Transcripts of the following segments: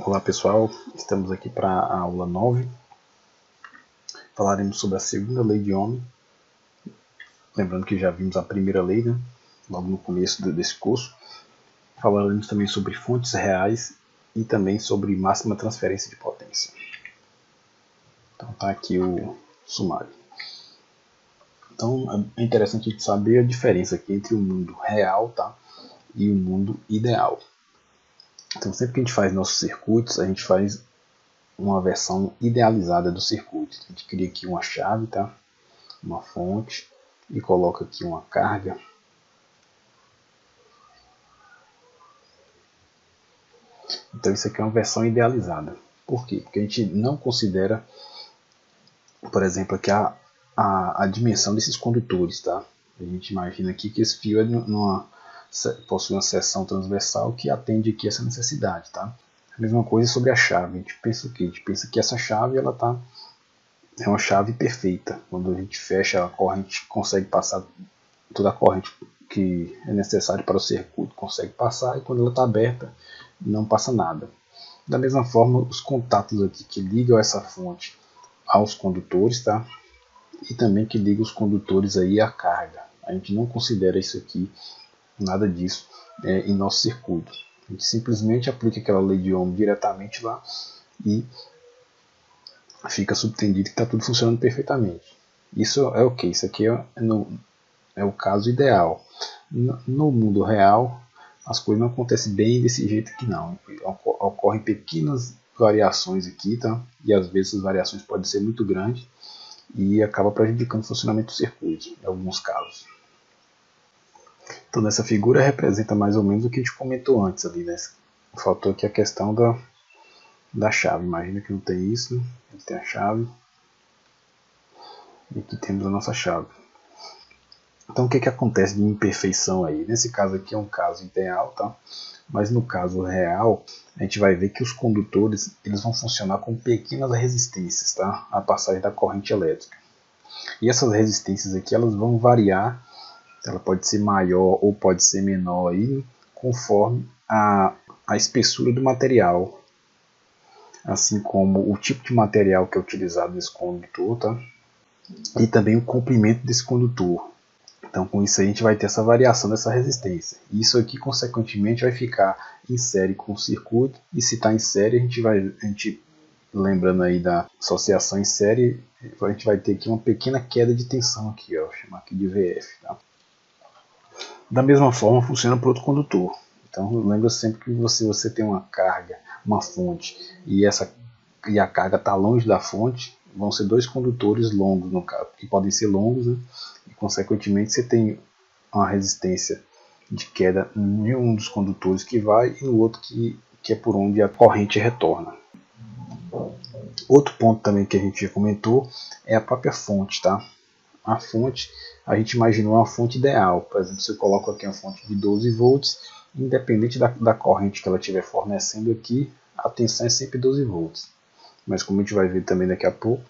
Olá pessoal, estamos aqui para a aula 9. Falaremos sobre a segunda lei de Ohm. Lembrando que já vimos a primeira lei, né? Logo no começo desse curso. Falaremos também sobre fontes reais e também sobre máxima transferência de potência. Então está aqui o sumário. Então é interessante a gente saber a diferença aqui entre o mundo real, tá? E o mundo ideal. Então sempre que a gente faz nossos circuitos, a gente faz uma versão idealizada do circuito. A gente cria aqui uma chave, tá? Uma fonte e coloca aqui uma carga. Então isso aqui é uma versão idealizada. Por quê? Porque a gente não considera, por exemplo, aqui a dimensão desses condutores, tá? A gente imagina aqui que esse fio possui uma seção transversal que atende aqui essa necessidade, tá? A mesma coisa sobre a chave. A gente pensa o quê? A gente pensa que essa chave é uma chave perfeita. Quando a gente fecha a corrente, consegue passar toda a corrente que é necessária para o circuito, consegue passar, e quando ela está aberta, não passa nada. Da mesma forma, os contatos aqui que ligam essa fonte aos condutores, tá? E também que ligam os condutores aí à carga. A gente não considera isso aqui, nada disso, em nosso circuito. A gente simplesmente aplica aquela lei de Ohm diretamente lá e fica subtendido que está tudo funcionando perfeitamente. Isso é o que? Isso aqui é o caso ideal. No mundo real, as coisas não acontecem bem desse jeito aqui não. Ocorrem pequenas variações aqui, tá? E às vezes as variações podem ser muito grandes e acaba prejudicando o funcionamento do circuito, em alguns casos. Então nessa figura representa mais ou menos o que a gente comentou antes ali, né? Faltou aqui a questão da chave. Imagina que não tem isso, aqui tem a chave e aqui temos a nossa chave. Então o que acontece de imperfeição aí? Nesse caso aqui é um caso ideal, tá? Mas no caso real, a gente vai ver que os condutores eles vão funcionar com pequenas resistências, tá? A passagem da corrente elétrica. E essas resistências aqui elas vão variar, ela pode ser maior ou pode ser menor aí, conforme a espessura do material, assim como o tipo de material que é utilizado nesse condutor, tá? E também o comprimento desse condutor. Então com isso a gente vai ter essa variação dessa resistência. E isso aqui consequentemente vai ficar em série com o circuito. E se está em série, a gente lembrando aí da associação em série, a gente vai ter aqui uma pequena queda de tensão aqui, ó, vou chamar aqui de VF. Tá? Da mesma forma funciona para outro condutor. Então lembra sempre que você tem uma carga, uma fonte, e a carga está longe da fonte, vão ser dois condutores longos, no caso, que podem ser longos, né? E consequentemente você tem uma resistência de queda em um dos condutores que vai e no outro que é por onde a corrente retorna. Outro ponto também que a gente já comentou é a própria fonte, tá? A fonte, a gente imaginou uma fonte ideal. Por exemplo, se eu coloco aqui uma fonte de 12 volts, independente da corrente que ela estiver fornecendo aqui, a tensão é sempre 12 volts. Mas como a gente vai ver também daqui a pouco,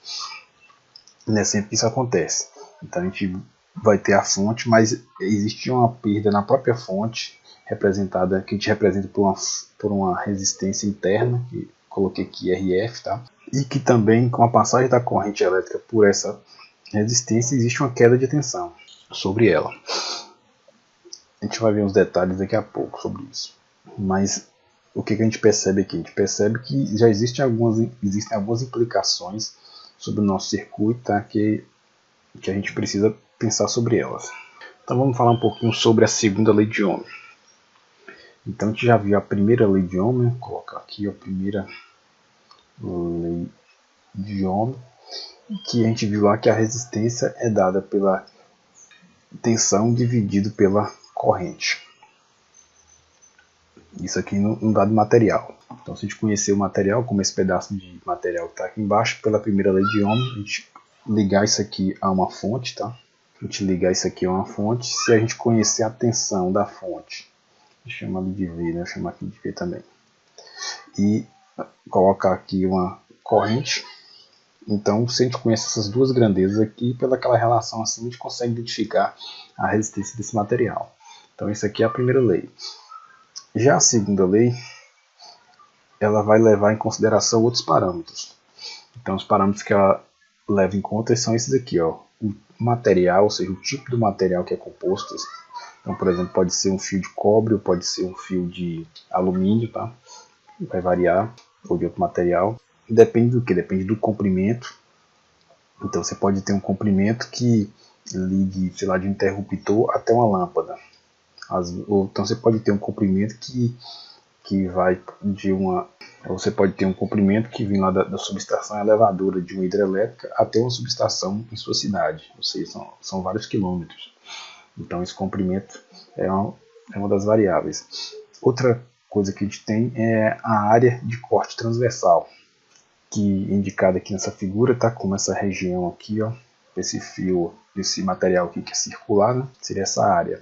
não é sempre que isso acontece. Então a gente vai ter a fonte, mas existe uma perda na própria fonte, representada, que a gente representa por uma resistência interna, que coloquei aqui RF, tá? E que também, com a passagem da corrente elétrica por essa resistência, existe uma queda de tensão sobre ela. A gente vai ver uns detalhes daqui a pouco sobre isso. Mas o que a gente percebe aqui? A gente percebe que já existem algumas implicações sobre o nosso circuito, tá? que a gente precisa pensar sobre elas. Então vamos falar um pouquinho sobre a segunda lei de Ohm. Então a gente já viu a primeira lei de Ohm, vou colocar aqui a primeira lei de Ohm, que a gente viu lá que a resistência é dada pela tensão dividido pela corrente. Isso aqui no dado material. Então se a gente conhecer o material, como esse pedaço de material que está aqui embaixo, pela primeira lei de Ohm, a gente ligar isso aqui a uma fonte, tá? A gente ligar isso aqui a uma fonte, se a gente conhecer a tensão da fonte, deixa eu chamar de V, né? Vou chamar aqui de V também, e colocar aqui uma corrente. Então, se a gente conhece essas duas grandezas aqui, pelaquela relação assim, a gente consegue identificar a resistência desse material. Então, isso aqui é a primeira lei. Já a segunda lei ela vai levar em consideração outros parâmetros. Então os parâmetros que ela leva em conta são esses aqui, ó. O material, ou seja, o tipo do material que é composto. Então, por exemplo, pode ser um fio de cobre ou pode ser um fio de alumínio, tá? Vai variar, ou de outro material. Depende do que? Depende do comprimento. Então você pode ter um comprimento que ligue, sei lá, de um interruptor até uma lâmpada. Ou então você pode ter um comprimento que vai de uma... Você pode ter um comprimento que vem lá da subestação elevadora de uma hidrelétrica até uma subestação em sua cidade. Ou seja, são vários quilômetros. Então esse comprimento é uma das variáveis. Outra coisa que a gente tem é a área de corte transversal, que indicada aqui nessa figura, tá? Como essa região aqui, ó, esse fio, esse material aqui que é circular, né? Seria essa área.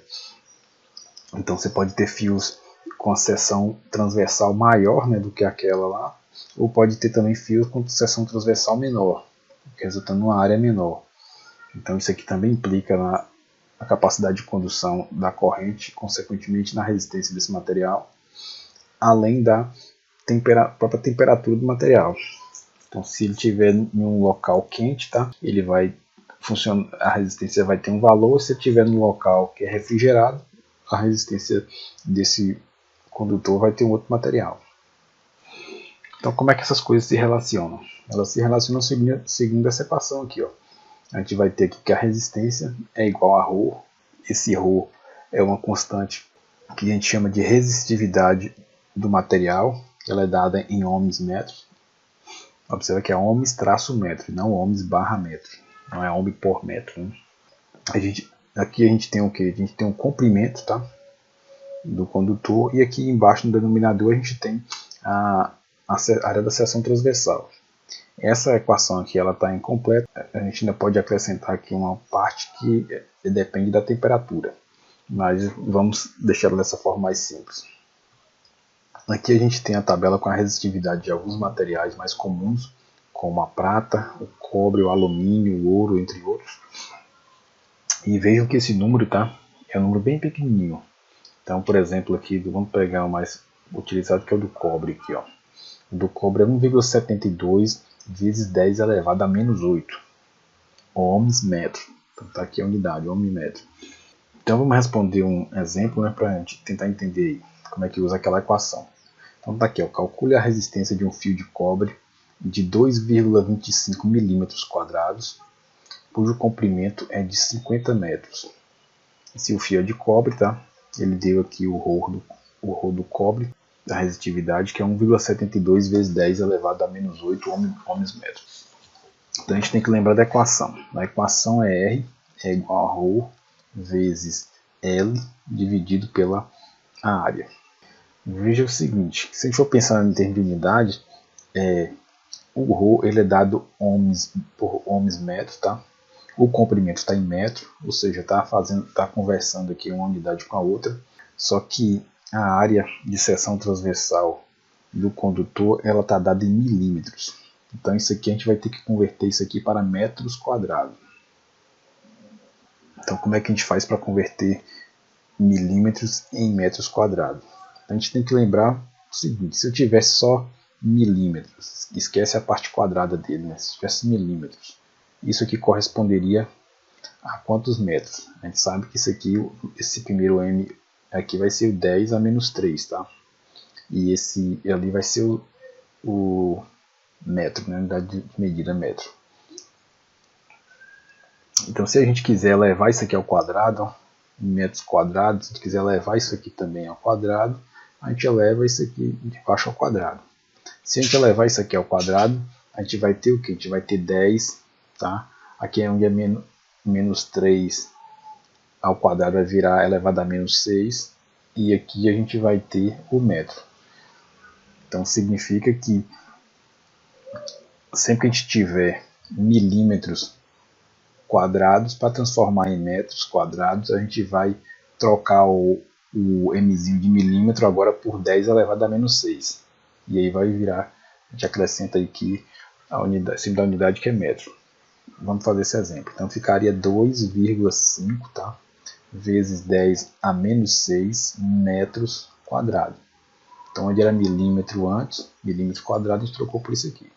Então você pode ter fios com a seção transversal maior, né, do que aquela lá, ou pode ter também fios com seção transversal menor, resultando numa área menor. Então isso aqui também implica na capacidade de condução da corrente, consequentemente na resistência desse material, além da própria temperatura do material. Então se ele estiver em um local quente, tá, ele vai funcionar, a resistência vai ter um valor. Se ele estiver num local que é refrigerado, a resistência desse condutor vai ter um outro material. Então como é que essas coisas se relacionam? Elas se relacionam seguindo essa equação aqui, ó. A gente vai ter aqui que a resistência é igual a ρ. Esse ρ é uma constante que a gente chama de resistividade do material. Ela é dada em ohms metros. Observa que é ohms traço metro, não ohms barra metro. Não é ohm por metro, né? Aqui a gente tem o que? A gente tem um comprimento, tá, do condutor, e aqui embaixo no denominador a gente tem a área da seção transversal. Essa equação aqui ela está incompleta, a gente ainda pode acrescentar aqui uma parte que depende da temperatura, mas vamos deixá-la dessa forma mais simples. Aqui a gente tem a tabela com a resistividade de alguns materiais mais comuns, como a prata, o cobre, o alumínio, o ouro, entre outros. E vejam que esse número, tá, é um número bem pequenininho. Então, por exemplo, aqui vamos pegar o mais utilizado, que é o do cobre aqui, ó. O do cobre é 1,72 vezes 10 elevado a menos 8 ohms metro. Então tá aqui a unidade, ohm metro. Então vamos responder um exemplo, né, para a gente tentar entender como é que usa aquela equação. Então tá aqui, ó, calcule a resistência de um fio de cobre de 2,25 milímetros quadrados, cujo comprimento é de 50 metros. Se o fio é de cobre, tá? Ele deu aqui o ρ do cobre, da resistitividade, que é 1,72 vezes 10 elevado a menos 8 ohms metro. Então a gente tem que lembrar da equação. A equação é R é igual a ρ vezes L dividido pela área. Veja o seguinte, se a gente for pensar em termos de unidade, o ρ ele é dado ohms por ohms metro, tá? O comprimento está em metro, ou seja, está conversando aqui uma unidade com a outra, só que a área de seção transversal do condutor ela está dada em milímetros. Então isso aqui a gente vai ter que converter isso aqui para metros quadrados. Então como é que a gente faz para converter milímetros em metros quadrados? A gente tem que lembrar o seguinte, se eu tivesse só milímetros, esquece a parte quadrada dele, né? Se tivesse milímetros, isso aqui corresponderia a quantos metros? A gente sabe que isso aqui, esse primeiro m aqui vai ser o 10 a menos 3, tá? E esse ali vai ser o metro, né? Unidade de medida metro. Então se a gente quiser levar isso aqui ao quadrado, ó, em metros quadrados, se a gente quiser levar isso aqui também ao quadrado, a gente eleva isso aqui de baixo ao quadrado. Se a gente levar isso aqui ao quadrado, a gente vai ter o que? A gente vai ter 10, tá? Aqui é onde é menos 3 ao quadrado vai virar elevado a menos 6. E aqui a gente vai ter o metro. Então significa que sempre que a gente tiver milímetros quadrados, para transformar em metros quadrados, a gente vai trocar o mzinho de milímetro agora por 10 elevado a menos 6. E aí vai virar, a gente acrescenta aqui a unidade, símbolo da unidade que é metro. Vamos fazer esse exemplo. Então ficaria 2,5, tá? Vezes 10 a menos 6 metros quadrados. Então onde era milímetro antes, milímetro quadrado, a gente trocou por isso aqui.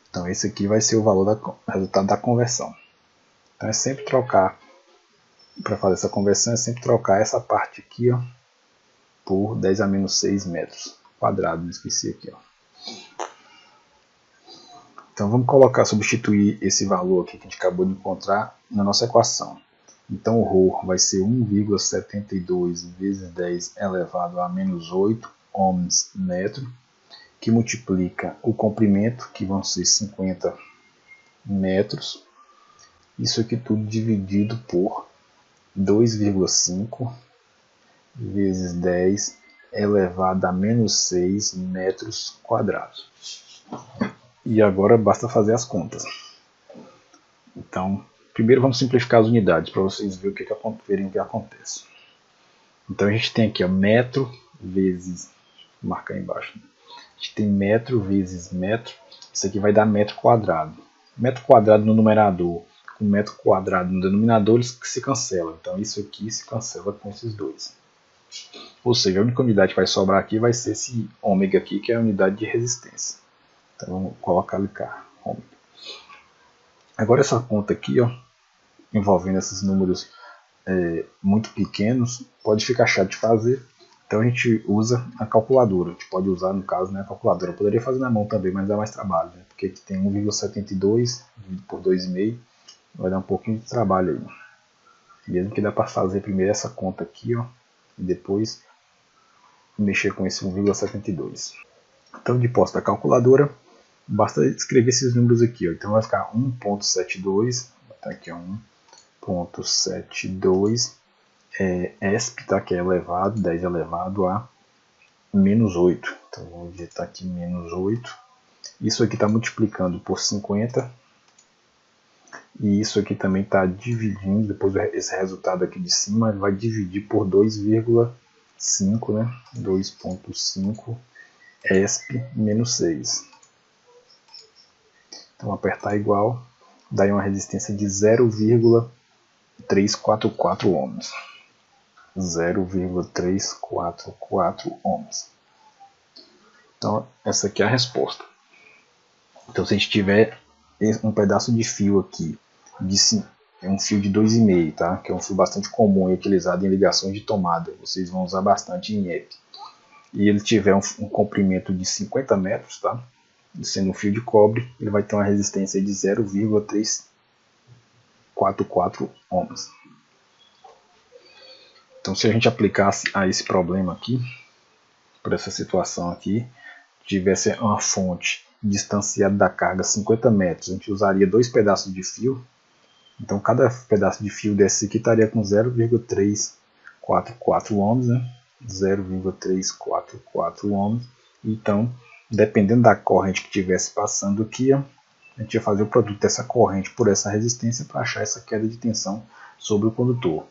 Então esse aqui vai ser o valor resultado da conversão. Então é sempre trocar, para fazer essa conversão, é sempre trocar essa parte aqui, ó, por 10 a menos 6 metros quadrados. Esqueci aqui, ó. Então vamos substituir esse valor aqui que a gente acabou de encontrar na nossa equação. Então o ρ vai ser 1,72 vezes 10 elevado a menos 8 ohms metro, que multiplica o comprimento, que vão ser 50 metros. Isso aqui tudo dividido por 2,5 vezes 10 elevado a menos 6 metros quadrados. E agora basta fazer as contas. Então, primeiro vamos simplificar as unidades para vocês verem o que acontece. Então a gente tem aqui, ó, metro vezes, vou marcar aí embaixo, a gente tem metro vezes metro, isso aqui vai dar metro quadrado. Metro quadrado no numerador com metro quadrado no denominador, eles se cancelam. Então isso aqui se cancela com esses dois. Ou seja, a única unidade que vai sobrar aqui vai ser esse ômega aqui, que é a unidade de resistência. Então vamos colocar ali cá, ômega. Agora essa conta aqui, ó, envolvendo esses números muito pequenos, pode ficar chato de fazer. Então a gente usa a calculadora. A gente pode usar, no caso, né, a calculadora. Eu poderia fazer na mão também, mas dá mais trabalho, né? Porque aqui tem 1,72 dividido por 2,5, vai dar um pouquinho de trabalho aí. Mesmo que dá para fazer primeiro essa conta aqui, ó, e depois mexer com esse 1,72. Então, de posse da calculadora, basta escrever esses números aqui, ó. Então vai ficar 1,72, tá aqui, ó, 1,72 ESP, tá, que é elevado, 10 elevado a menos 8. Então vamos digitar aqui menos 8. Isso aqui está multiplicando por 50. E isso aqui também está dividindo, depois esse resultado aqui de cima vai dividir por 2,5, né? 2,5 ESP menos 6. Então apertar igual, dá uma resistência de 0,344 ohms. 0,344 ohms. Então essa aqui é a resposta. Então se a gente tiver um pedaço de fio aqui, é um fio de 2,5, tá? Que é um fio bastante comum e utilizado em ligações de tomada, vocês vão usar bastante em EP. E ele tiver um comprimento de 50 metros, tá? Sendo um fio de cobre, ele vai ter uma resistência de 0,344 ohms. Então se a gente aplicasse a esse problema aqui, para essa situação aqui, tivesse uma fonte distanciada da carga 50 metros, a gente usaria 2 pedaços de fio. Então cada pedaço de fio desse aqui estaria com 0,344 ohms, né? 0,344 ohms. Então, dependendo da corrente que estivesse passando aqui, ó, a gente ia fazer o produto dessa corrente por essa resistência para achar essa queda de tensão sobre o condutor.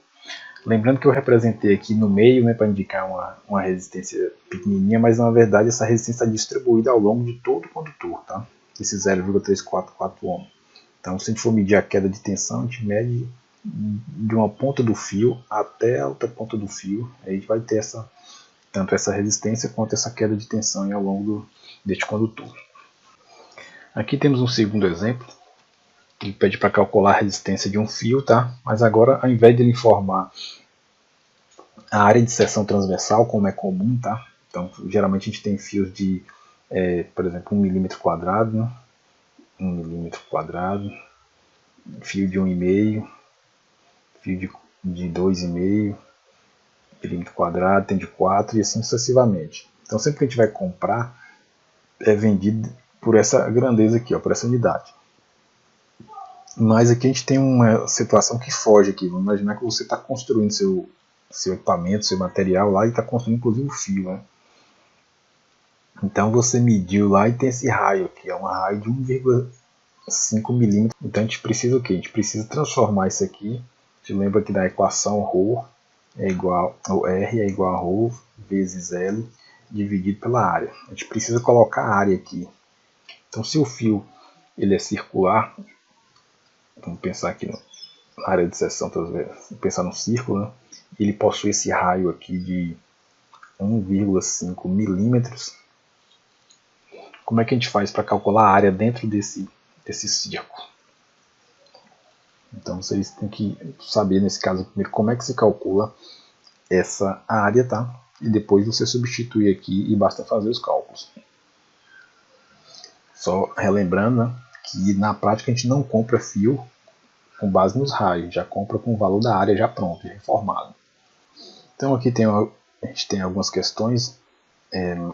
Lembrando que eu representei aqui no meio, né, para indicar uma resistência pequenininha, mas na verdade essa resistência está distribuída ao longo de todo o condutor, tá? Esse 0,344 ohm. Então se a gente for medir a queda de tensão, a gente mede de uma ponta do fio até a outra ponta do fio. Aí a gente vai ter tanto essa resistência quanto essa queda de tensão ao longo deste condutor. Aqui temos um segundo exemplo. Ele pede para calcular a resistência de um fio, tá? Mas agora, ao invés de ele informar a área de seção transversal, como é comum, tá? Então, geralmente a gente tem fios de, por exemplo, 1 milímetro quadrado, né? 1 milímetro quadrado, fio de 1,5, fio de 2,5 milímetro quadrado, tem de 4 e assim sucessivamente. Então, sempre que a gente vai comprar, é vendido por essa grandeza aqui, ó, por essa unidade. Mas aqui a gente tem uma situação que foge aqui. Vamos imaginar que você está construindo seu equipamento, seu material lá e está construindo inclusive o fio, né? Então você mediu lá e tem esse raio aqui, é um raio de 1,5 milímetros. Então a gente precisa o quê? A gente precisa transformar isso aqui. A gente lembra que da equação ρ é igual, o R é igual a ρ vezes L dividido pela área. A gente precisa colocar a área aqui. Então se o fio ele é circular, vamos pensar aqui na área de seção, pensar no círculo, né? Ele possui esse raio aqui de 1,5 milímetros. Como é que a gente faz para calcular a área dentro desse círculo? Então vocês têm que saber, nesse caso, primeiro como é que se calcula essa área, tá? E depois você substitui aqui e basta fazer os cálculos. Só relembrando, né, que na prática a gente não compra fio com base nos raios, já compra com o valor da área já pronto, já informado. Então aqui a gente tem algumas questões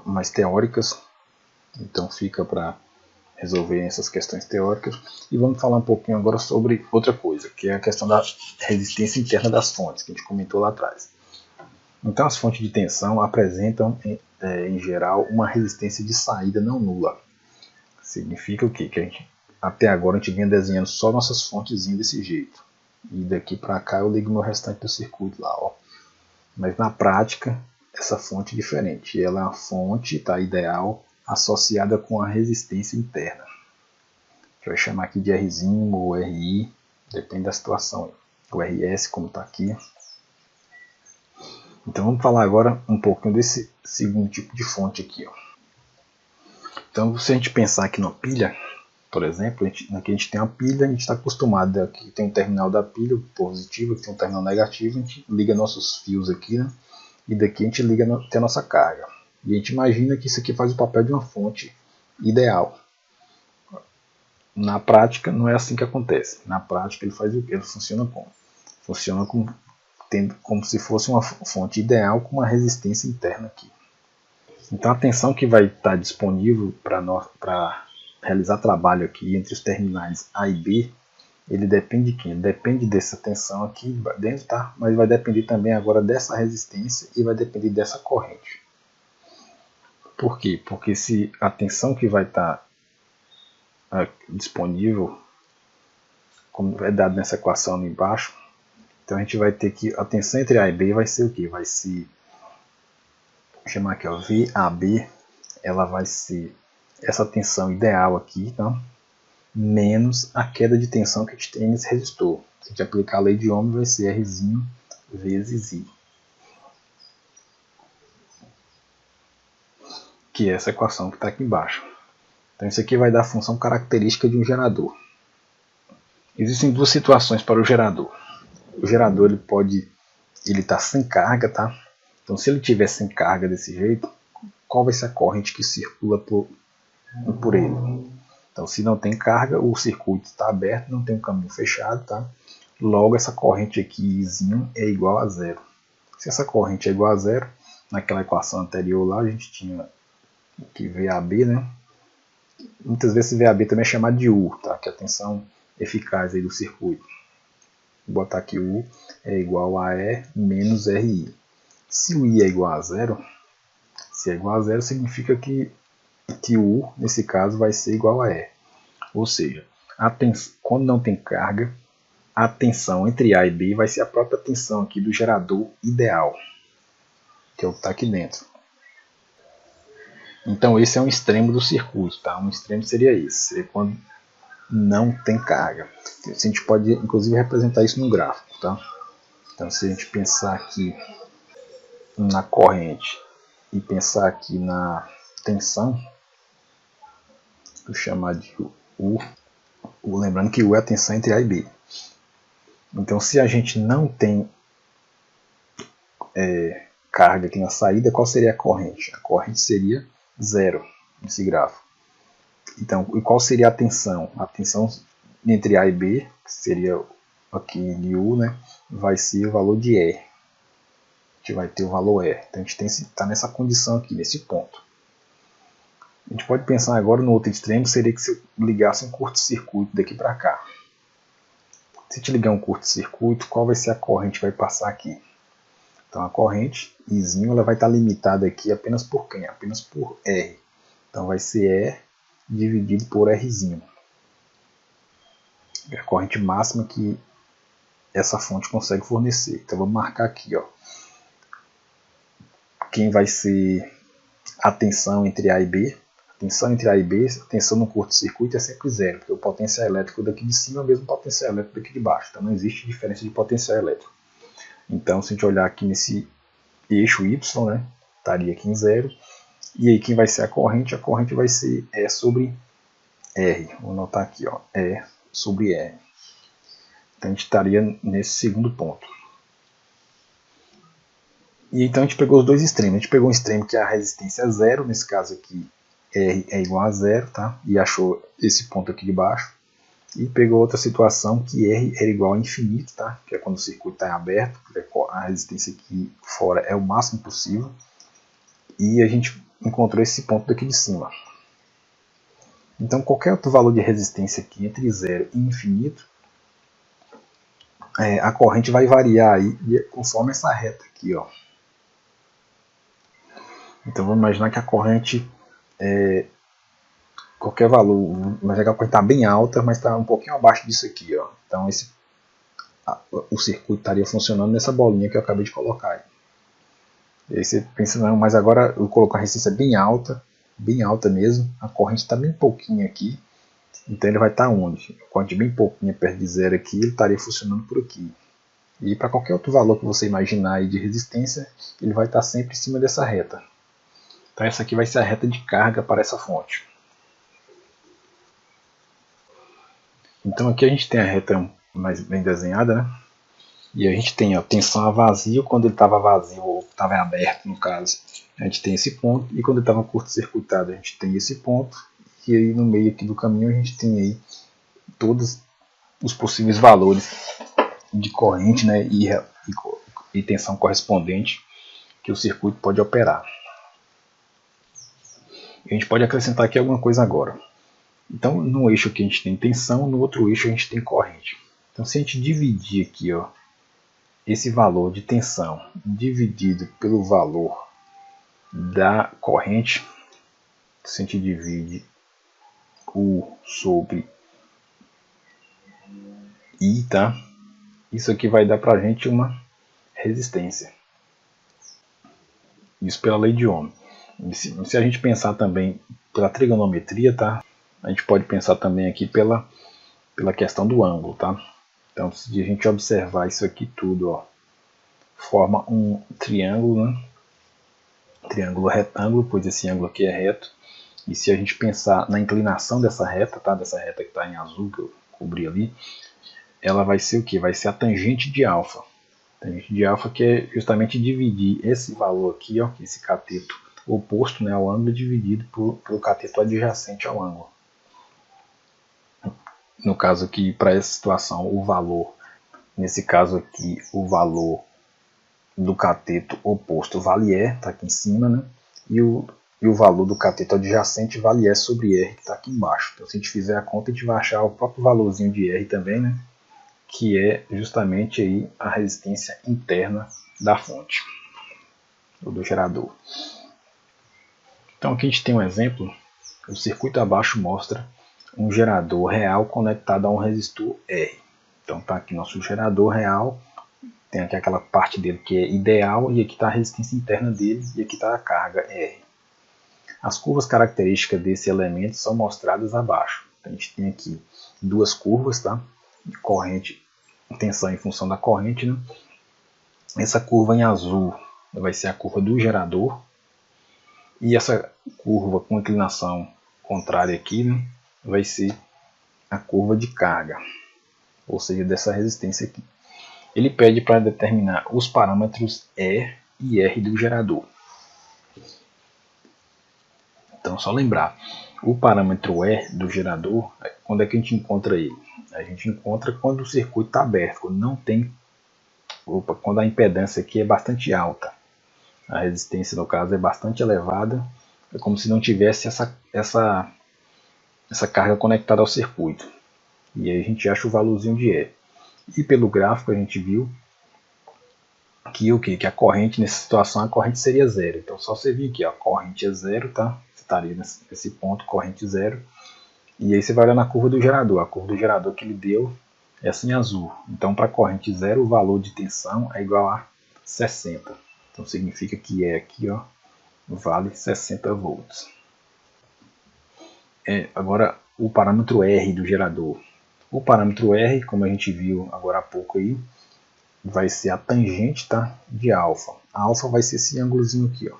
mais teóricas, então fica para resolver essas questões teóricas. E vamos falar um pouquinho agora sobre outra coisa, que é a questão da resistência interna das fontes, que a gente comentou lá atrás. Então as fontes de tensão apresentam, em geral, uma resistência de saída não nula. Significa o quê? Que a gente, até agora a gente vinha desenhando só nossas fontezinhas desse jeito. E daqui para cá eu ligo meu restante do circuito lá, ó. Mas na prática, essa fonte é diferente. Ela é uma fonte, tá, ideal, associada com a resistência interna. A gente vai chamar aqui de Rzinho ou RI, depende da situação. O RS, como está aqui. Então vamos falar agora um pouquinho desse segundo tipo de fonte aqui, ó. Então, se a gente pensar aqui numa pilha, por exemplo, aqui a gente tem uma pilha, a gente está acostumado, aqui tem um terminal da pilha, o positivo, aqui tem um terminal negativo, a gente liga nossos fios aqui, né? E daqui a gente liga até a nossa carga. E a gente imagina que isso aqui faz o papel de uma fonte ideal. Na prática, não é assim que acontece. Na prática, ele funciona como? Funciona como se fosse uma fonte ideal com uma resistência interna aqui. Então a tensão que vai estar disponível para realizar trabalho aqui entre os terminais A e B, ele depende de quem? Ele depende dessa tensão aqui dentro, tá? Mas vai depender também agora dessa resistência e vai depender dessa corrente. Por quê? Porque se a tensão que vai estar disponível, como é dado nessa equação ali embaixo, então a gente vai ter que a tensão entre A e B vai ser o quê? Vai ser, vou chamar aqui, ó, VAB, ela vai ser essa tensão ideal aqui, tá? Menos a queda de tensão que a gente tem nesse resistor. Se a gente aplicar a lei de Ohm, vai ser Rzinho vezes I, que é essa equação que está aqui embaixo. Então isso aqui vai dar a função característica de um gerador. Existem duas situações para o gerador. O gerador ele está sem carga, tá? Então se ele tiver sem carga desse jeito, qual vai ser a corrente que circula por ele? Então se não tem carga, o circuito está aberto, não tem um caminho fechado, tá? Logo essa corrente aqui, Izinho, é igual a zero. Se essa corrente é igual a zero, naquela equação anterior lá a gente tinha que VAB, né? Muitas vezes VAB também é chamado de U, tá? Que é a tensão eficaz aí do circuito. Vou botar aqui U é igual a E menos RI. Se o I é igual a zero, se é igual a zero significa que U, nesse caso, vai ser igual a E. Ou seja, quando não tem carga, a tensão entre A e B vai ser a própria tensão aqui do gerador ideal, que é o que está aqui dentro. Então esse é um extremo do circuito, tá? Um extremo seria esse, seria quando não tem carga. A gente pode inclusive representar isso no gráfico, tá? Então se a gente pensar aqui na corrente e pensar aqui na tensão, vou chamar de U, lembrando que U é a tensão entre A e B. Então se a gente não tem carga aqui na saída, qual seria a corrente? A corrente seria zero nesse gráfico. Então, e qual seria a tensão? A tensão entre A e B, que seria aqui de U, né, vai ser o valor de E. A gente vai ter o valor E. Então a gente está nessa condição aqui, nesse ponto. A gente pode pensar agora no outro extremo, seria que se eu ligasse um curto-circuito daqui para cá. Se a gente ligar um curto-circuito, qual vai ser a corrente que vai passar aqui? Então a corrente, Izinho, ela vai estar limitada aqui apenas por quem? Apenas por R. Então vai ser E dividido por Rzinho. É a corrente máxima que essa fonte consegue fornecer. Então vamos marcar aqui, ó, quem vai ser a tensão entre A e B. A tensão entre A e B, a tensão no curto-circuito é sempre zero, porque o potencial elétrico daqui de cima é o mesmo potencial elétrico daqui de baixo. Então não existe diferença de potencial elétrico. Então se a gente olhar aqui nesse eixo Y, né, estaria aqui em 0. E aí quem vai ser a corrente? A corrente vai ser E sobre R. Vou anotar aqui, ó, E sobre R. Então a gente estaria nesse segundo ponto. E então a gente pegou os dois extremos. A gente pegou um extremo que é a resistência é 0, nesse caso aqui R é igual a 0, tá? E achou esse ponto aqui de baixo. E pegou outra situação que R era igual a infinito, tá? Que é quando o circuito está aberto, a resistência aqui fora é o máximo possível. E a gente encontrou esse ponto daqui de cima. Então qualquer outro valor de resistência aqui entre 0 e infinito, a corrente vai variar aí conforme essa reta aqui, ó. Então vamos imaginar que a corrente, qualquer valor, mas a corrente está bem alta, mas está um pouquinho abaixo disso aqui, ó. Então o circuito estaria funcionando nessa bolinha que eu acabei de colocar aí. E aí você pensa, não, mas agora eu coloco a resistência bem alta mesmo, a corrente está bem pouquinho aqui, então ele vai estar onde? A corrente bem pouquinho perto de 0 aqui, ele estaria funcionando por aqui. E para qualquer outro valor que você imaginar aí de resistência, ele vai estar sempre em cima dessa reta. Então essa aqui vai ser a reta de carga para essa fonte. Então aqui a gente tem a reta mais bem desenhada, né? E a gente tem a tensão a vazio quando ele estava vazio ou estava aberto, no caso. A gente tem esse ponto, e quando ele estava curto-circuitado a gente tem esse ponto. E aí no meio aqui do caminho a gente tem aí todos os possíveis valores de corrente, né, e tensão correspondente que o circuito pode operar. E a gente pode acrescentar aqui alguma coisa agora. Então no eixo aqui a gente tem tensão, no outro eixo a gente tem corrente. Então se a gente dividir aqui, ó, esse valor de tensão dividido pelo valor da corrente, se a gente divide U sobre I, tá? Isso aqui vai dar pra gente uma resistência. Isso pela lei de Ohm. Se a gente pensar também pela trigonometria, tá? A gente pode pensar também aqui pela questão do ângulo, tá? Então se a gente observar isso aqui tudo, ó, forma um triângulo, né? Triângulo retângulo, pois esse ângulo aqui é reto. E se a gente pensar na inclinação dessa reta, tá? Dessa reta que está em azul, que eu cobri ali, ela vai ser o que? Vai ser a tangente de alfa. Tangente de alfa, que é justamente dividir esse valor aqui, ó, esse cateto oposto, né, ao ângulo, dividido pelo cateto adjacente ao ângulo. No caso aqui, para essa situação, o valor, nesse caso aqui, o valor do cateto oposto vale E, está aqui em cima, né? E o valor do cateto adjacente vale E sobre R, que está aqui embaixo. Então se a gente fizer a conta, a gente vai achar o próprio valorzinho de R também, né? Que é justamente aí a resistência interna da fonte, ou do gerador. Então aqui a gente tem um exemplo. O circuito abaixo mostra um gerador real conectado a um resistor R. Então está aqui nosso gerador real. Tem aqui aquela parte dele que é ideal, e aqui está a resistência interna dele, e aqui está a carga R. As curvas características desse elemento são mostradas abaixo. Então, a gente tem aqui duas curvas, tá? Corrente, tensão em função da corrente, né? Essa curva em azul vai ser a curva do gerador, e essa curva com inclinação contrária aqui, né, vai ser a curva de carga, ou seja, dessa resistência aqui. Ele pede para determinar os parâmetros E e R do gerador. Então, só lembrar, o parâmetro E do gerador, quando é que a gente encontra ele? A gente encontra quando o circuito está aberto, quando não tem, quando a impedância aqui é bastante alta. A resistência, no caso, é bastante elevada, é como se não tivesse essa carga conectada ao circuito. E aí a gente acha o valorzinho de E. E pelo gráfico a gente viu que a corrente, nessa situação, a corrente seria zero. Então só você vir aqui, ó, a corrente é zero, tá? Você estaria nesse ponto, corrente zero. E aí você vai olhar na curva do gerador. A curva do gerador que ele deu é assim em azul. Então para a corrente zero, o valor de tensão é igual a 60. Então significa que é aqui, ó, vale 60 volts. Agora o parâmetro R do gerador. O parâmetro R, como a gente viu agora há pouco aí, vai ser a tangente, tá, de alfa. A alfa vai ser esse ângulozinho aqui, ó.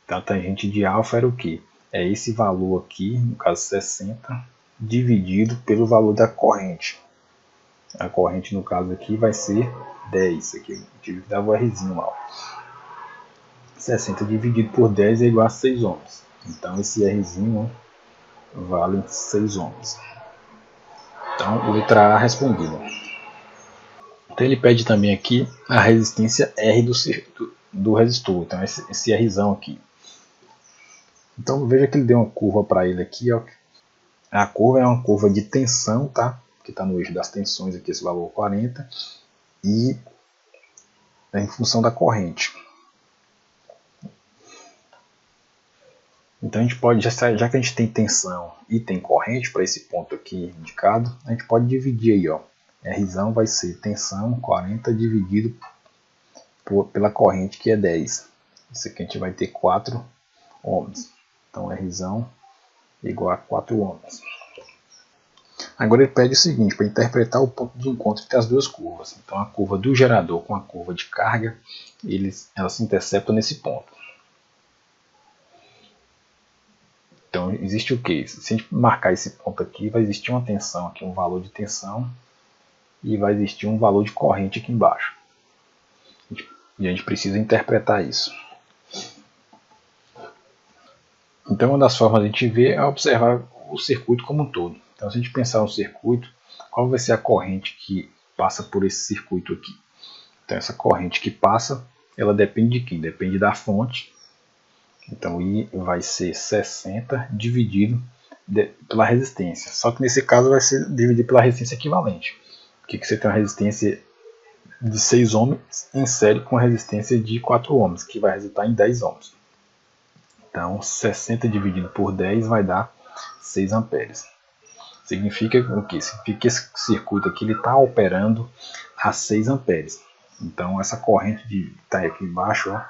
Então a tangente de alfa era o que? É esse valor aqui, no caso 60, dividido pelo valor da corrente. A corrente no caso aqui vai ser 10, aqui eu tive que dar o Rzinho lá. 60 dividido por 10 é igual a 6 ohms. Então esse Rzinho vale 6 ohms. Então letra A respondida. Então ele pede também aqui a resistência R do resistor. Então esse Rzão aqui. Então veja que ele deu uma curva para ele aqui. Ó. A curva é uma curva de tensão, tá? Que está no eixo das tensões aqui, esse valor 40. E é em função da corrente. Então a gente pode, já que a gente tem tensão e tem corrente para esse ponto aqui indicado, a gente pode dividir aí, ó. Rzão vai ser tensão 40 dividido pela corrente que é 10. Isso aqui a gente vai ter 4 ohms. Então Rzão igual a 4 ohms. Agora ele pede o seguinte, para interpretar o ponto de encontro entre as duas curvas. Então a curva do gerador com a curva de carga, elas se interceptam nesse ponto. Então existe o que? Se a gente marcar esse ponto aqui, vai existir uma tensão aqui, um valor de tensão, e vai existir um valor de corrente aqui embaixo. E a gente precisa interpretar isso. Então uma das formas de a gente ver é observar o circuito como um todo. Então se a gente pensar no circuito, qual vai ser a corrente que passa por esse circuito aqui? Então essa corrente que passa, ela depende de quem? Depende da fonte. Então I vai ser 60 dividido pela resistência. Só que nesse caso vai ser dividido pela resistência equivalente. Porque você tem uma resistência de 6 ohms em série com a resistência de 4 ohms, que vai resultar em 10 ohms. Então 60 dividido por 10 vai dar 6 amperes. Significa o que? Significa que esse circuito aqui está operando a 6 amperes. Então essa corrente que está aqui embaixo, ó,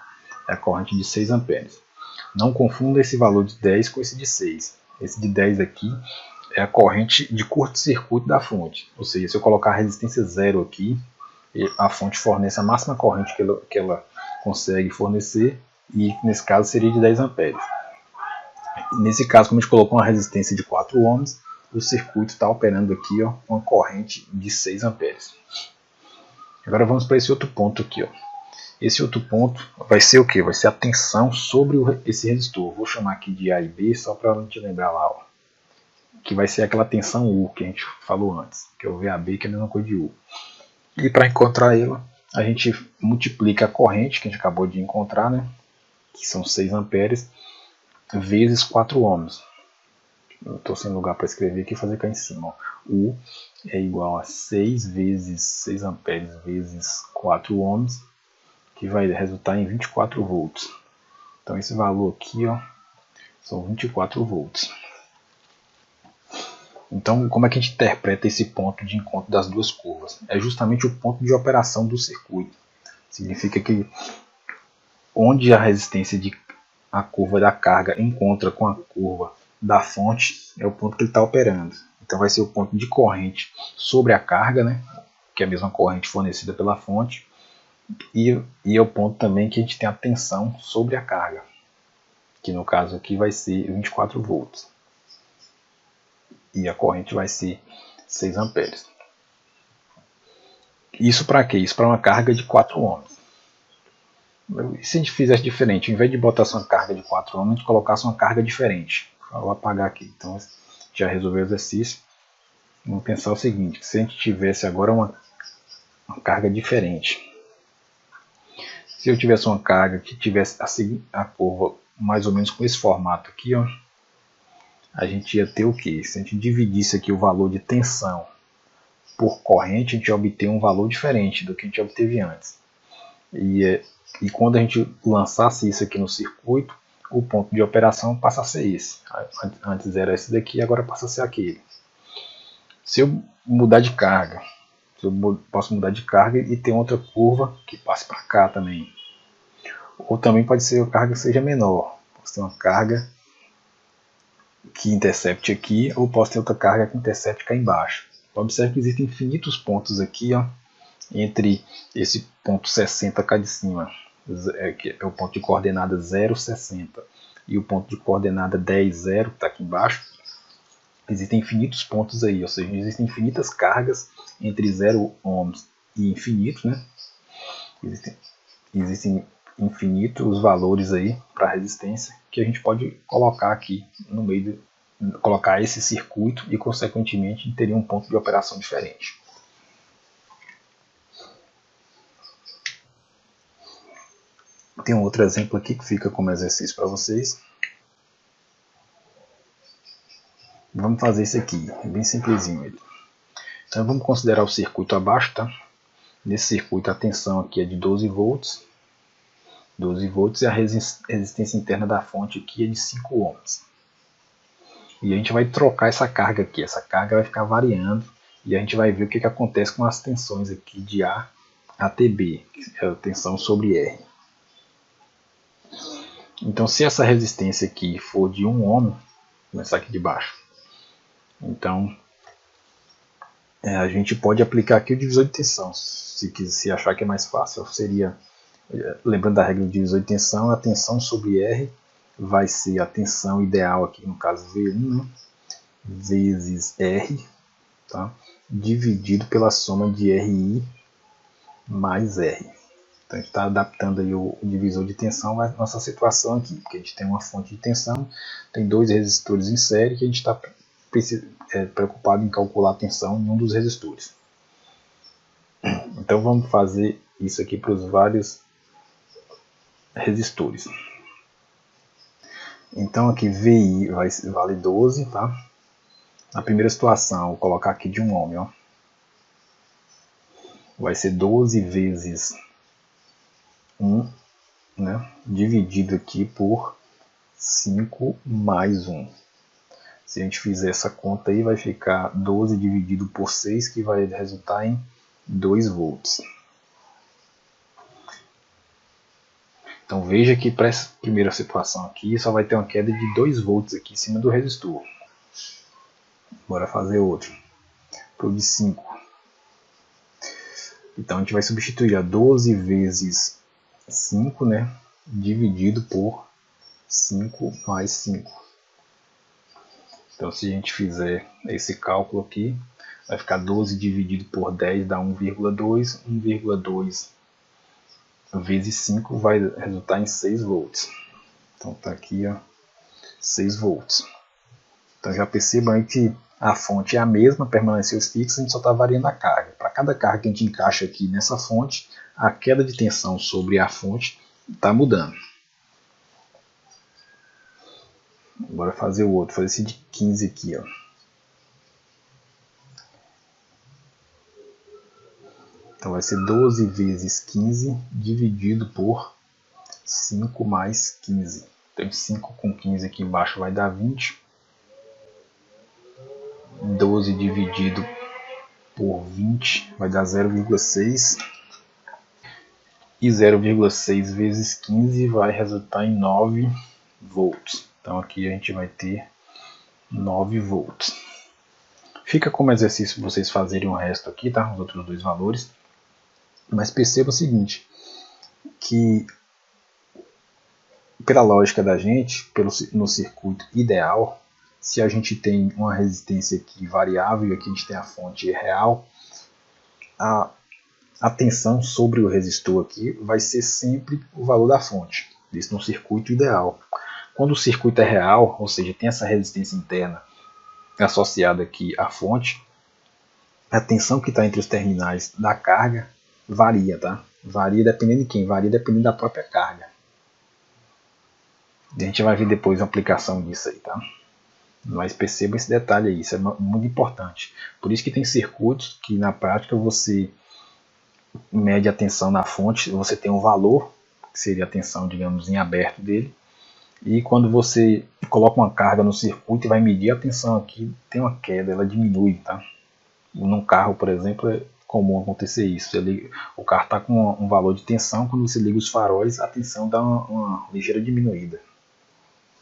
é a corrente de 6 amperes. Não confunda esse valor de 10 com esse de 6. Esse de 10 aqui é a corrente de curto-circuito da fonte. Ou seja, se eu colocar a resistência 0 aqui, a fonte fornece a máxima corrente que ela consegue fornecer, e nesse caso seria de 10 amperes. Nesse caso, como a gente colocou uma resistência de 4 ohms, o circuito está operando aqui, ó, uma corrente de 6 amperes. Agora vamos para esse outro ponto aqui, ó. Esse outro ponto vai ser o que? Vai ser a tensão sobre esse resistor. Vou chamar aqui de A e B só para a gente lembrar lá, ó. Que vai ser aquela tensão U que a gente falou antes, que é o VAB, que é a mesma coisa de U. E para encontrar ela, a gente multiplica a corrente que a gente acabou de encontrar, né? Que são 6 amperes, vezes 4 ohms. Eu estou sem lugar para escrever aqui, fazer cá em cima. Ó. U é igual a 6 vezes 6 amperes vezes 4 ohms, que vai resultar em 24 volts. Então esse valor aqui, ó, são 24 volts. Então como é que a gente interpreta esse ponto de encontro das duas curvas? É justamente o ponto de operação do circuito. Significa que onde a resistência de a curva da carga encontra com a curva da fonte, é o ponto que ele está operando. Então vai ser o ponto de corrente sobre a carga, né, que é a mesma corrente fornecida pela fonte, e é o ponto também que a gente tem a tensão sobre a carga, que no caso aqui vai ser 24 volts. E a corrente vai ser 6 amperes. Isso para quê? Isso para uma carga de 4 ohms. E se a gente fizesse diferente, ao invés de botar uma carga de 4 ohms, a gente colocasse uma carga diferente. Vou apagar aqui. Então já resolveu o exercício. Vamos pensar o seguinte, se a gente tivesse agora uma carga diferente. Se eu tivesse uma carga que tivesse a curva mais ou menos com esse formato aqui, ó, a gente ia ter o que? Se a gente dividisse aqui o valor de tensão por corrente, a gente ia obter um valor diferente do que a gente obteve antes. E quando a gente lançasse isso aqui no circuito, o ponto de operação passa a ser esse. Antes era esse daqui, agora passa a ser aquele. Se eu mudar de carga, posso mudar de carga e ter outra curva que passe para cá também. Ou também pode ser que a carga seja menor. Posso ter uma carga que intercepte aqui, ou posso ter outra carga que intercepte cá embaixo. Então, observe que existem infinitos pontos aqui, ó, entre esse ponto 60 cá de cima que é o ponto de coordenada 0,60, e o ponto de coordenada 10, 0, que está aqui embaixo, existem infinitos pontos aí, ou seja, existem infinitas cargas entre 0 ohms e infinito, né? Existem infinitos valores aí para resistência que a gente pode colocar aqui no meio colocar esse circuito e consequentemente teria um ponto de operação diferente. Tem um outro exemplo aqui que fica como exercício para vocês. Vamos fazer isso aqui, é bem simplesinho ele. Então vamos considerar o circuito abaixo, tá? Nesse circuito a tensão aqui é de 12 volts. 12 volts e a resistência interna da fonte aqui é de 5 ohms. E a gente vai trocar essa carga aqui, essa carga vai ficar variando e a gente vai ver o que acontece com as tensões aqui de A até B, que é a tensão sobre R. Então se essa resistência aqui for de 1 ohm, vou começar aqui de baixo, então a gente pode aplicar aqui o divisor de tensão, se achar que é mais fácil. Seria, lembrando da regra do divisor de tensão, a tensão sobre R vai ser a tensão ideal aqui, no caso V1, né, vezes R, tá, dividido pela soma de RI mais R. Então a gente está adaptando aí o divisor de tensão à nossa situação aqui, porque a gente tem uma fonte de tensão, tem dois resistores em série que a gente está preocupado em calcular a tensão em um dos resistores. Então vamos fazer isso aqui para os vários resistores. Então aqui VI vale 12, tá? Na primeira situação, vou colocar aqui de 1 ohm, ó. Vai ser 12 vezes 1, né? Dividido aqui por 5 mais 1. Se a gente fizer essa conta aí, vai ficar 12 dividido por 6, que vai resultar em 2 volts. Então veja que para essa primeira situação aqui, só vai ter uma queda de 2 volts aqui em cima do resistor. Bora fazer outro. Para o de 5. Então a gente vai substituir a 12 vezes 5, né? Dividido por 5 mais 5. Então se a gente fizer esse cálculo aqui, vai ficar 12 dividido por 10 dá 1,2. 1,2 vezes 5 vai resultar em 6 volts. Então está aqui, ó, 6 volts. Então já percebam aí que a fonte é a mesma, permaneceu fixa, a gente só está variando a carga. Para cada carga que a gente encaixa aqui nessa fonte, a queda de tensão sobre a fonte está mudando. Bora fazer o outro, fazer esse de 15 aqui, ó. Então vai ser 12 vezes 15 dividido por 5 mais 15. Então 5 com 15 aqui embaixo vai dar 20. 12 dividido por 20 vai dar 0,6. E 0,6 vezes 15 vai resultar em 9 volts. Então aqui a gente vai ter 9 volts. Fica como exercício para vocês fazerem o resto aqui, tá? Os outros dois valores. Mas perceba o seguinte, que pela lógica da gente, no circuito ideal, se a gente tem uma resistência aqui variável e aqui a gente tem a fonte real, a tensão sobre o resistor aqui vai ser sempre o valor da fonte, isso no circuito ideal. Quando o circuito é real, ou seja, tem essa resistência interna associada aqui à fonte, a tensão que está entre os terminais da carga varia, tá? Varia dependendo de quem? Varia dependendo da própria carga. E a gente vai ver depois a aplicação disso aí, tá? Mas perceba esse detalhe aí, isso é muito importante. Por isso que tem circuitos que na prática você mede a tensão na fonte, você tem um valor, que seria a tensão, digamos, em aberto dele. E quando você coloca uma carga no circuito e vai medir a tensão aqui, tem uma queda, ela diminui, tá? Num carro, por exemplo, é comum acontecer isso. O carro está com um valor de tensão, quando você liga os faróis, a tensão dá uma ligeira diminuída.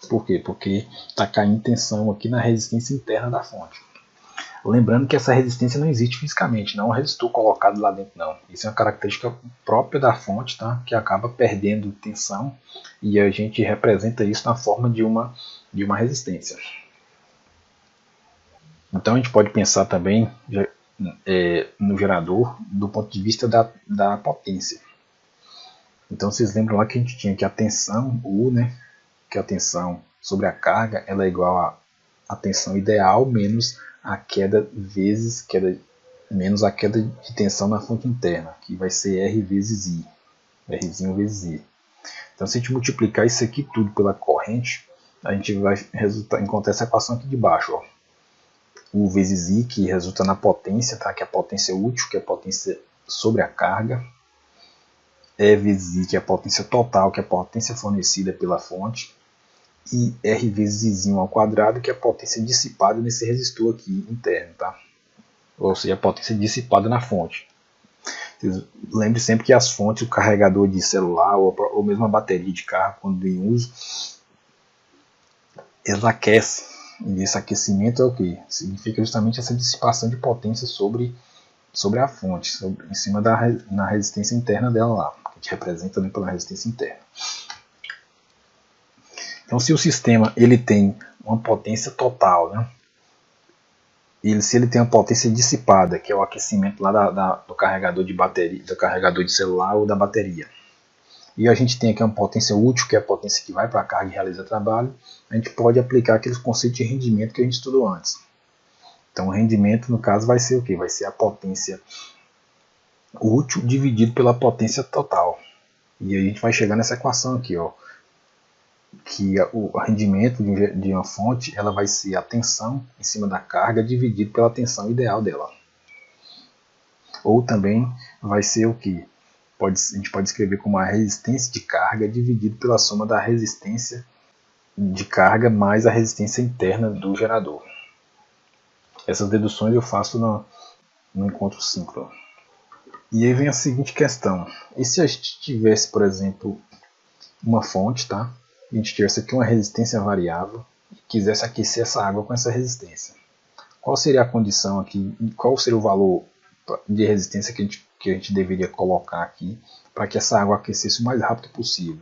Por quê? Porque está caindo tensão aqui na resistência interna da fonte. Lembrando que essa resistência não existe fisicamente, não é um resistor colocado lá dentro não. Isso é uma característica própria da fonte, tá? Que acaba perdendo tensão e a gente representa isso na forma de uma resistência. Então a gente pode pensar também no gerador do ponto de vista da potência. Então vocês lembram lá que a gente tinha que a tensão U, né, que a tensão sobre a carga, ela é igual a tensão ideal menos a queda menos a queda de tensão na fonte interna, que vai ser R vezes I, Rzinho vezes I. Então se a gente multiplicar isso aqui tudo pela corrente, a gente vai encontrar essa equação aqui de baixo, ó. U vezes I, que resulta na potência, tá? Que é a potência útil, que é a potência sobre a carga. E vezes I, que é a potência total, que é a potência fornecida pela fonte. E R vezes I ao quadrado, que é a potência dissipada nesse resistor aqui interno, tá? Ou seja, a potência dissipada na fonte. Lembre sempre que as fontes, o carregador de celular ou mesmo a bateria de carro, quando em uso, ela aquece. E esse aquecimento é o que? Significa justamente essa dissipação de potência sobre a fonte, em cima na resistência interna dela lá, que a gente representa pela resistência interna. Então, se o sistema ele tem uma potência total, né? Se ele tem uma potência dissipada, que é o aquecimento lá do carregador de bateria, do carregador de celular ou da bateria, e a gente tem aqui uma potência útil, que é a potência que vai para a carga e realiza trabalho, a gente pode aplicar aqueles conceitos de rendimento que a gente estudou antes. Então o rendimento, no caso, vai ser o quê? Vai ser a potência útil dividido pela potência total. E aí a gente vai chegar nessa equação aqui, ó, que o rendimento de uma fonte ela vai ser a tensão em cima da carga dividido pela tensão ideal dela. Ou também vai ser o que? A gente pode escrever como a resistência de carga dividido pela soma da resistência de carga mais a resistência interna do gerador. Essas deduções eu faço no encontro síncrono. E aí vem a seguinte questão. E se a gente tivesse, por exemplo, uma fonte, tá? A gente tivesse aqui uma resistência variável e quisesse aquecer essa água com essa resistência. Qual seria a condição aqui? Qual seria o valor de resistência que a gente deveria colocar aqui para que essa água aquecesse o mais rápido possível?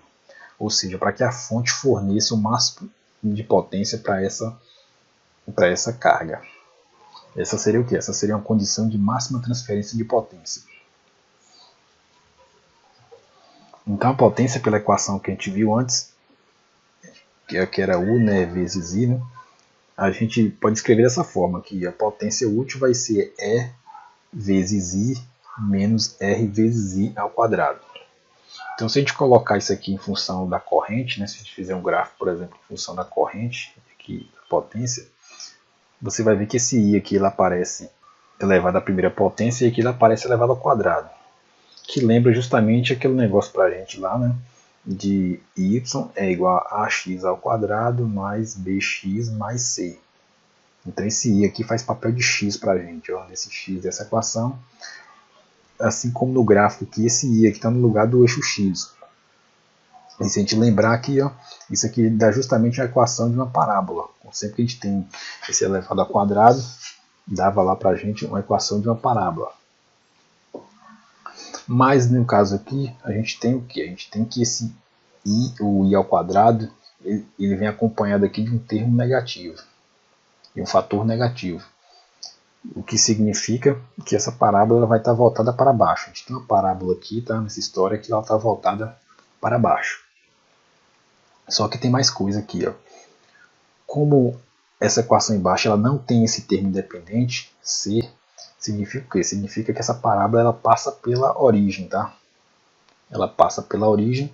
Ou seja, para que a fonte forneça o máximo de potência para essa carga. Essa seria o que? Essa seria uma condição de máxima transferência de potência. Então a potência pela equação que a gente viu antes, que era U, né, vezes I, né, a gente pode escrever dessa forma, que a potência útil vai ser E vezes I menos R vezes I ao quadrado. Então se a gente colocar isso aqui em função da corrente, né, se a gente fizer um gráfico, por exemplo, em função da corrente, aqui, da potência, você vai ver que esse I aqui ele aparece elevado à primeira potência e aqui ele aparece elevado ao quadrado. Que lembra justamente aquele negócio para a gente lá, né? De y é igual a ax ao quadrado mais bx mais c. Então esse i aqui faz papel de x para a gente, ó, desse x dessa equação. Assim como no gráfico aqui, esse i aqui está no lugar do eixo x. E se a gente lembrar aqui, ó, isso aqui dá justamente a equação de uma parábola. Sempre que a gente tem esse elevado ao quadrado, dava lá para a gente uma equação de uma parábola. Mas no caso aqui, a gente tem o que? A gente tem que esse i, o i ao quadrado, ele vem acompanhado aqui de um termo negativo, de um fator negativo. O que significa que essa parábola vai estar voltada para baixo. A gente tem uma parábola aqui, tá, nessa história, que ela está voltada para baixo. Só que tem mais coisa aqui, ó. Como essa equação embaixo ela não tem esse termo independente, C, significa o quê? Significa que essa parábola ela passa pela origem, tá? Ela passa pela origem.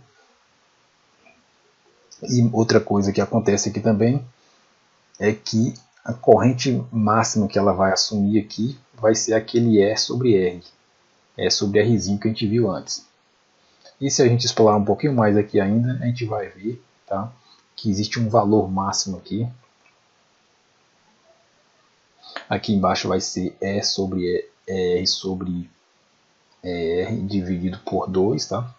E outra coisa que acontece aqui também é que a corrente máxima que ela vai assumir aqui vai ser aquele E sobre R. E sobre Rzinho que a gente viu antes. E se a gente explorar um pouquinho mais aqui ainda, a gente vai ver, tá, que existe um valor máximo aqui. Aqui embaixo vai ser E sobre R sobre R dividido por 2, tá?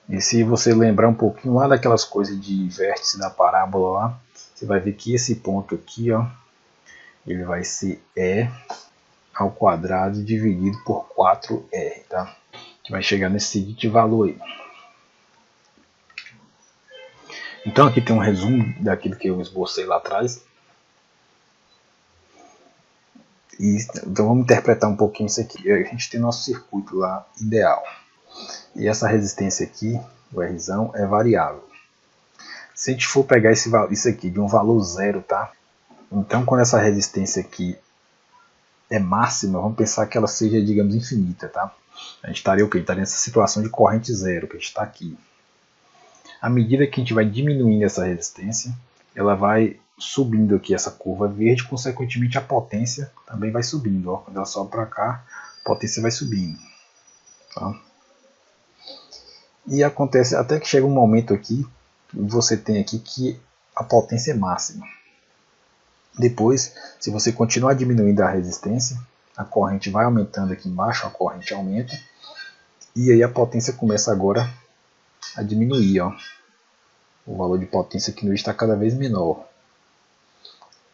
E se você lembrar um pouquinho lá daquelas coisas de vértice da parábola lá, você vai ver que esse ponto aqui, ó, ele vai ser E ao quadrado dividido por 4R, tá? A gente vai chegar nesse seguinte valor aí. Então aqui tem um resumo daquilo que eu esbocei lá atrás. Então vamos interpretar um pouquinho isso aqui. A gente tem nosso circuito lá ideal. E essa resistência aqui, o Rzão, é variável. Se a gente for pegar isso aqui de um valor zero, tá? Então quando essa resistência aqui é máxima, vamos pensar que ela seja, digamos, infinita, tá? A gente estaria o quê? Estaria nessa situação de corrente zero, que a gente está aqui. À medida que a gente vai diminuindo essa resistência, ela vai subindo aqui essa curva verde, consequentemente a potência também vai subindo. Ó. Quando ela sobe para cá, a potência vai subindo. Tá? E acontece até que chega um momento aqui, você tem aqui que a potência é máxima. Depois, se você continuar diminuindo a resistência, a corrente vai aumentando aqui embaixo, a corrente aumenta, e aí a potência começa agora a diminuir. Ó. O valor de potência aqui no está cada vez menor.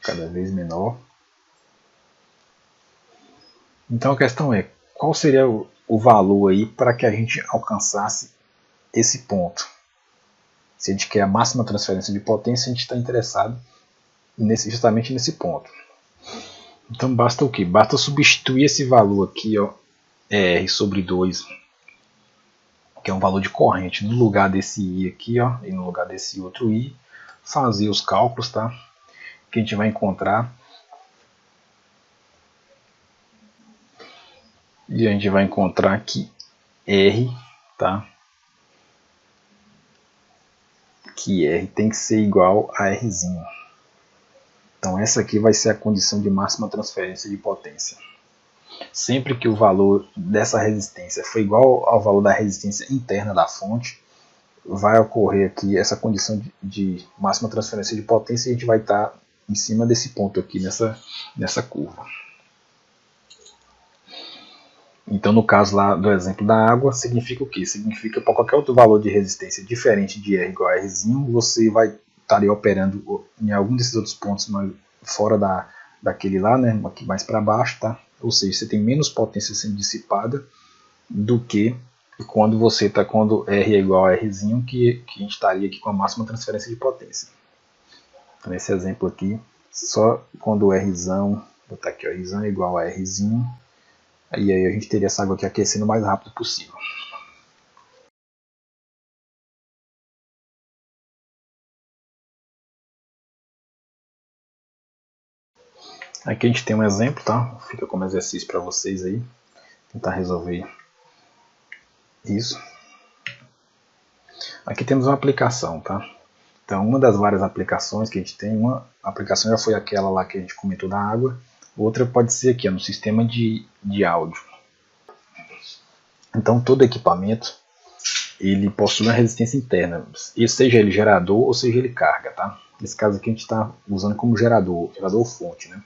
Cada vez menor. Então a questão é, qual seria o valor aí para que a gente alcançasse esse ponto? Se a gente quer a máxima transferência de potência, a gente está interessado justamente nesse ponto. Então basta o que? Basta substituir esse valor aqui, ó, R sobre 2, que é um valor de corrente, no lugar desse I aqui, ó, e no lugar desse outro I, fazer os cálculos, tá? Que a gente vai encontrar. E a gente vai encontrar que R, tá? Que R tem que ser igual a Rzinho. Então essa aqui vai ser a condição de máxima transferência de potência. Sempre que o valor dessa resistência for igual ao valor da resistência interna da fonte, vai ocorrer aqui essa condição de máxima transferência de potência e a gente vai estar em cima desse ponto aqui, nessa curva. Então no caso lá do exemplo da água, significa o quê? Significa para qualquer outro valor de resistência diferente de R igual a Rzinho, você vai estar operando em algum desses outros pontos fora daquele lá, né, aqui mais para baixo, tá? Ou seja, você tem menos potência sendo dissipada do que quando quando R é igual a Rzinho, que a gente estaria aqui com a máxima transferência de potência. Então, nesse exemplo aqui, só quando o Rzão, vou botar aqui, o Rzão é igual a Rzinho, e aí a gente teria essa água aqui aquecendo o mais rápido possível. Aqui a gente tem um exemplo, tá? Fica como exercício para vocês aí, tentar resolver isso. Aqui temos uma aplicação, tá? Então, uma das várias aplicações que a gente tem, uma aplicação já foi aquela lá que a gente comentou da água, outra pode ser aqui, no sistema de áudio. Então, todo equipamento, ele possui uma resistência interna, seja ele gerador ou seja ele carga, tá? Nesse caso aqui a gente está usando como gerador fonte, né?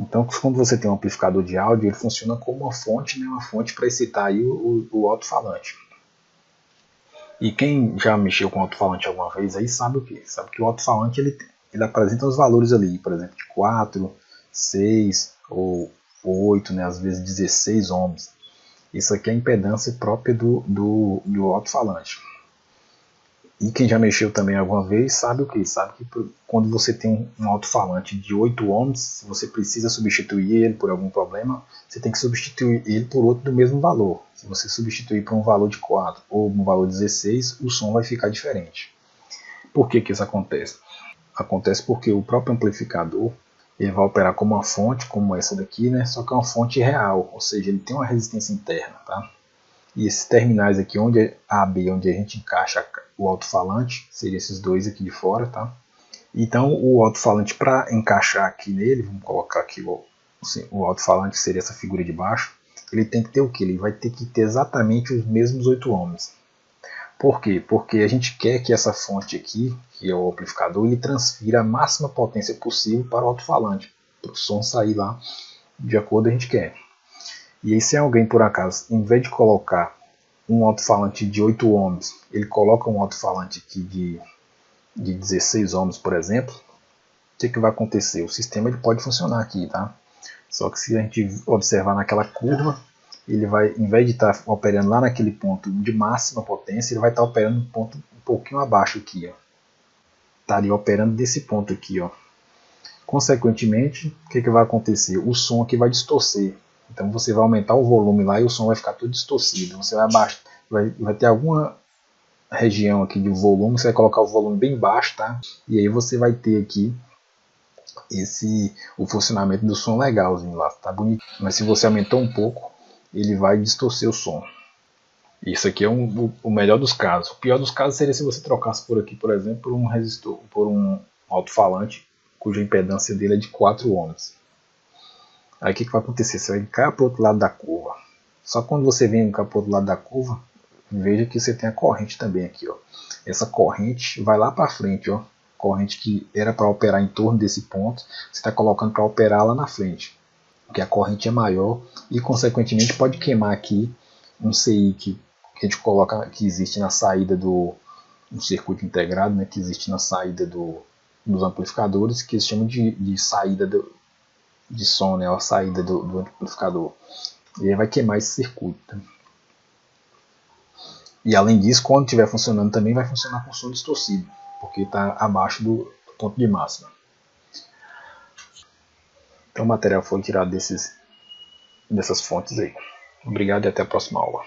Então, quando você tem um amplificador de áudio, ele funciona como uma fonte, né? Uma fonte para excitar aí o alto-falante. E quem já mexeu com alto-falante alguma vez aí sabe o que? Sabe que o alto-falante ele apresenta os valores ali, por exemplo, de 4, 6 ou 8, né? Às vezes 16 ohms. Isso aqui é a impedância própria do alto-falante. E quem já mexeu também alguma vez sabe o que? Sabe que quando você tem um alto-falante de 8 ohms, se você precisa substituir ele por algum problema, você tem que substituir ele por outro do mesmo valor. Se você substituir por um valor de 4 ou um valor de 16, o som vai ficar diferente. Por que isso acontece? Acontece porque o próprio amplificador ele vai operar como uma fonte, como essa daqui, né? Só que é uma fonte real, ou seja, ele tem uma resistência interna, tá? E esses terminais aqui, onde A, B, onde a gente encaixa o alto-falante, seria esses dois aqui de fora, tá? Então o alto-falante, para encaixar aqui nele, vamos colocar aqui o alto-falante, seria essa figura de baixo, ele tem que ter o que? Ele vai ter que ter exatamente os mesmos 8 ohms. Por quê? Porque a gente quer que essa fonte aqui, que é o amplificador, ele transfira a máxima potência possível para o alto-falante, para o som sair lá de acordo com a gente quer. E aí se alguém por acaso, em vez de colocar um alto-falante de 8 ohms, ele coloca um alto-falante aqui de 16 ohms, por exemplo, que vai acontecer? O sistema ele pode funcionar aqui, tá? Só que se a gente observar naquela curva, ele vai, em vez de estar operando lá naquele ponto de máxima potência, ele vai estar operando um ponto um pouquinho abaixo aqui, ó. Estaria operando desse ponto aqui, ó. Consequentemente, o que vai acontecer? O som aqui vai distorcer. Então você vai aumentar o volume lá e o som vai ficar todo distorcido. Você vai ter alguma região aqui de volume, você vai colocar o volume bem baixo, tá? E aí você vai ter aqui o funcionamento do som legalzinho lá, tá bonito. Mas se você aumentou um pouco, ele vai distorcer o som. Isso aqui é o melhor dos casos. O pior dos casos seria se você trocasse por aqui, por exemplo, por um resistor, por um alto-falante cuja impedância dele é de 4 ohms. Aí o que vai acontecer? Você vai cair para o outro lado da curva. Só quando você vem para o outro lado da curva, veja que você tem a corrente também aqui, ó. Essa corrente vai lá para frente, ó. Corrente que era para operar em torno desse ponto, você está colocando para operar lá na frente, porque a corrente é maior e consequentemente pode queimar aqui um CI que a gente coloca, que existe na saída do circuito integrado, né, que existe na saída dos amplificadores, que eles chamam de saída de som, né, a saída do amplificador. E aí vai queimar esse circuito. Tá? E além disso, quando estiver funcionando também vai funcionar com som distorcido, porque está abaixo do ponto de máxima. Então o material foi tirado dessas fontes aí. Obrigado e até a próxima aula.